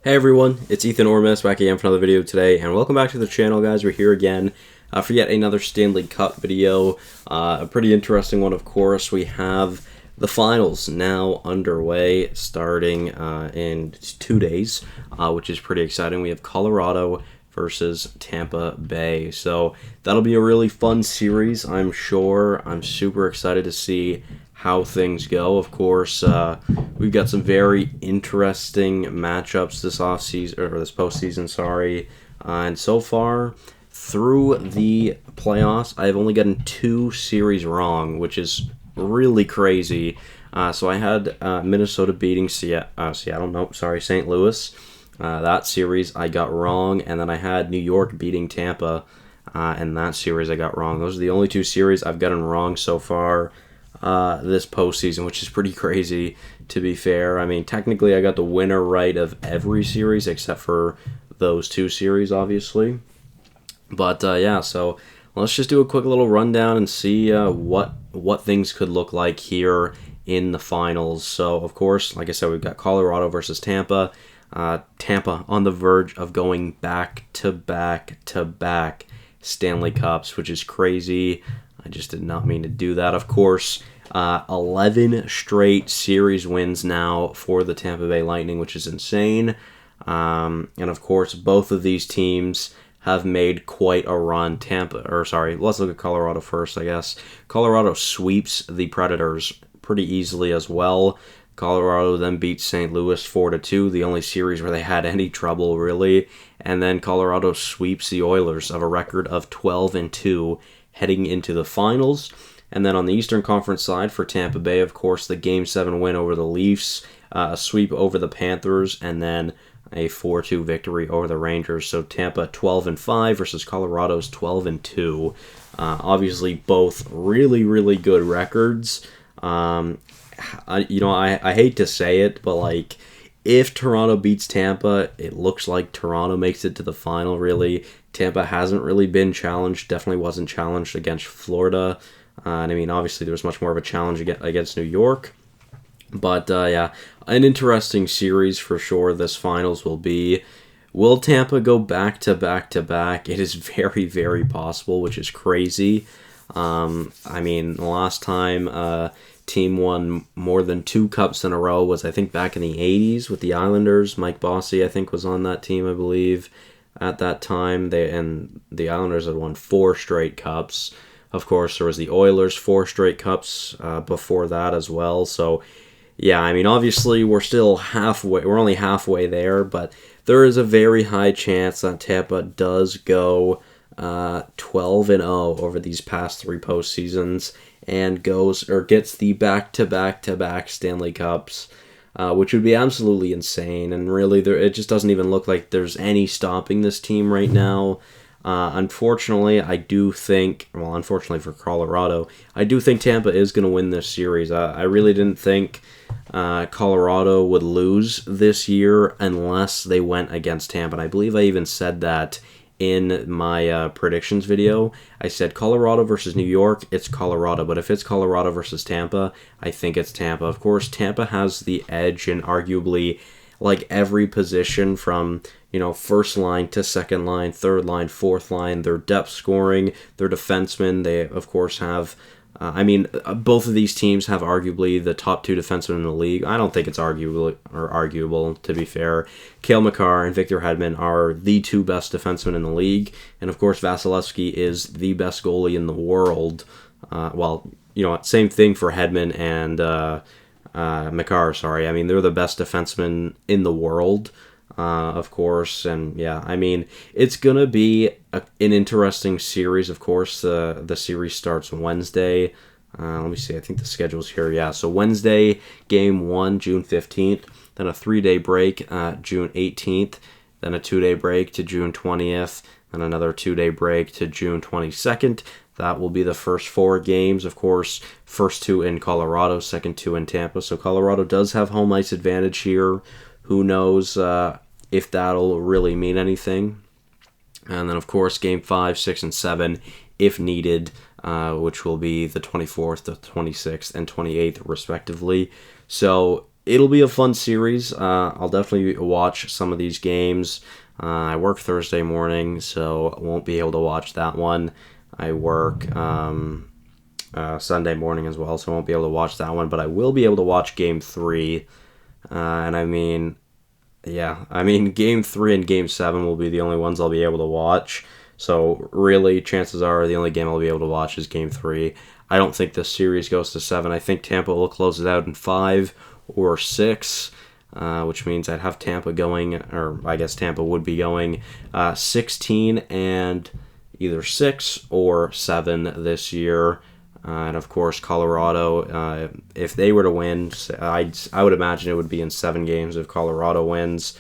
Hey everyone, it's Ethan Ormes back again for another video today, and welcome back to the channel, guys. We're here again for yet another Stanley Cup video. A pretty interesting one, of course. We have the finals now underway, starting in 2 days, which is pretty exciting. We have Colorado versus Tampa Bay, so that'll be a really fun series, I'm sure. I'm super excited to see how things go. Of course, we've got some very interesting matchups this offseason, or this postseason, sorry. And so far, through the playoffs, I've only gotten 2 series wrong, which is really crazy. So I had Minnesota beating St. Louis. That series I got wrong, and then I had New York beating Tampa, and that series I got wrong. Those are the only 2 series I've gotten wrong so far this postseason, which is pretty crazy, to be fair. I mean, technically I got the winner right of every series except for those 2 series, obviously. But yeah, so let's just do a quick little rundown and see what things could look like here in the finals. So, of course, like I said, we've got Colorado versus Tampa. Tampa on the verge of going back to back Stanley Cups, which is crazy. I just did not mean to do that. Of course, 11 straight series wins now for the Tampa Bay Lightning, which is insane. And of course, both of these teams have made quite a run. Let's look at Colorado first, I guess. Colorado sweeps the Predators pretty easily as well. Colorado then beats St. Louis 4-2, the only series where they had any trouble, really. And then Colorado sweeps the Oilers of a record of 12-2. Heading into the finals. And then on the Eastern Conference side for Tampa Bay, of course, the Game 7 win over the Leafs, a sweep over the Panthers, and then a 4-2 victory over the Rangers. So Tampa 12-5 versus Colorado's 12-2. Obviously, both really, really good records. I hate to say it, but like, if Toronto beats Tampa, it looks like Toronto makes it to the final, really. Tampa hasn't really been challenged, definitely wasn't challenged against Florida. And I mean, obviously, there was much more of a challenge against New York. But yeah, an interesting series for sure this finals will be. Will Tampa go back to back? It is very, very possible, which is crazy. I mean, the last time team won more than 2 cups in a row was, I think, back in the 80s with the Islanders. Mike Bossy, I think, was on that team, I believe, at that time. The Islanders had won 4 straight cups. Of course, there was the Oilers, 4 straight cups before that as well. So, yeah, I mean, obviously, we're only halfway there, but there is a very high chance that Tampa does go 12-0 over these past 3 postseasons and gets the back Stanley Cups, which would be absolutely insane. And really, it just doesn't even look like there's any stopping this team right now. Unfortunately, unfortunately for Colorado, I do think Tampa is going to win this series. I really didn't think Colorado would lose this year unless they went against Tampa. And I believe I even said that in my predictions video. I said Colorado versus New York, it's Colorado. But if it's Colorado versus Tampa, I think it's Tampa. Of course, Tampa has the edge in arguably like every position from, first line to second line, third line, fourth line, their depth scoring, their defensemen. They, of course, have both of these teams have arguably the top 2 defensemen in the league. I don't think it's arguable, to be fair. Cale Makar and Victor Hedman are the 2 best defensemen in the league. And, of course, Vasilevsky is the best goalie in the world. Same thing for Hedman and Makar, sorry. I mean, they're the best defensemen in the world, of course. And, yeah, I mean, it's going to be an interesting series, of course. The series starts Wednesday. Let me see. I think the schedule's here. Yeah, so Wednesday, Game 1, June 15th. Then a 3-day break, June 18th. Then a 2-day break to June 20th. Then another 2-day break to June 22nd. That will be the first 4 games, of course. First 2 in Colorado, second 2 in Tampa. So Colorado does have home ice advantage here. Who knows if that'll really mean anything. And then, of course, Game 5, 6, and 7, if needed, which will be the 24th, the 26th, and 28th, respectively. So it'll be a fun series. I'll definitely watch some of these games. I work Thursday morning, so I won't be able to watch that one. I work Sunday morning as well, so I won't be able to watch that one. But I will be able to watch Game 3. And I mean, Game 3 and Game 7 will be the only ones I'll be able to watch. So really, chances are the only game I'll be able to watch is Game 3. I don't think this series goes to 7. I think Tampa will close it out in 5 or 6, which means I'd have Tampa going, or I guess Tampa would be going 16 and either 6 or 7 this year. And of course, Colorado, if they were to win, I would imagine it would be in 7 games if Colorado wins.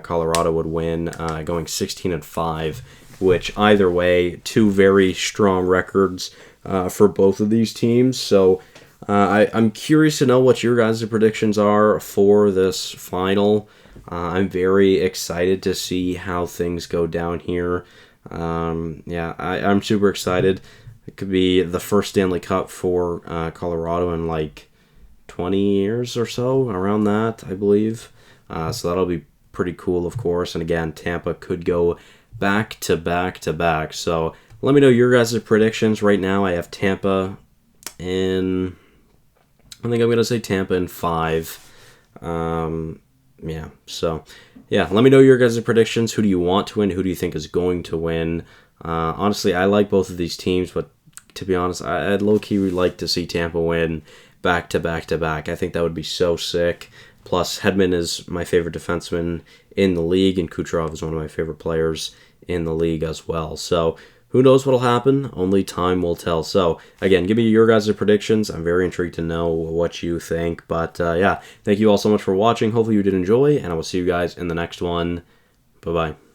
Colorado would win, going 16 and 5, which either way, 2 very strong records for both of these teams. So I'm curious to know what your guys' predictions are for this final. I'm very excited to see how things go down here. I'm super excited. It could be the first Stanley Cup for Colorado in like 20 years or so, around that, I believe. So that'll be pretty cool, of course. And again, Tampa could go back to back to back. So let me know your guys' predictions. Right now, I have Tampa in, I think I'm going to say Tampa in 5. Let me know your guys' predictions. Who do you want to win? Who do you think is going to win? Honestly, I like both of these teams, but to be honest, I'd low-key like to see Tampa win back to back to back. I think that would be so sick. Plus, Hedman is my favorite defenseman in the league, and Kucherov is one of my favorite players in the league as well. So who knows what'll happen? Only time will tell. So again, give me your guys' predictions. I'm very intrigued to know what you think. But thank you all so much for watching. Hopefully you did enjoy, and I will see you guys in the next one. Bye-bye.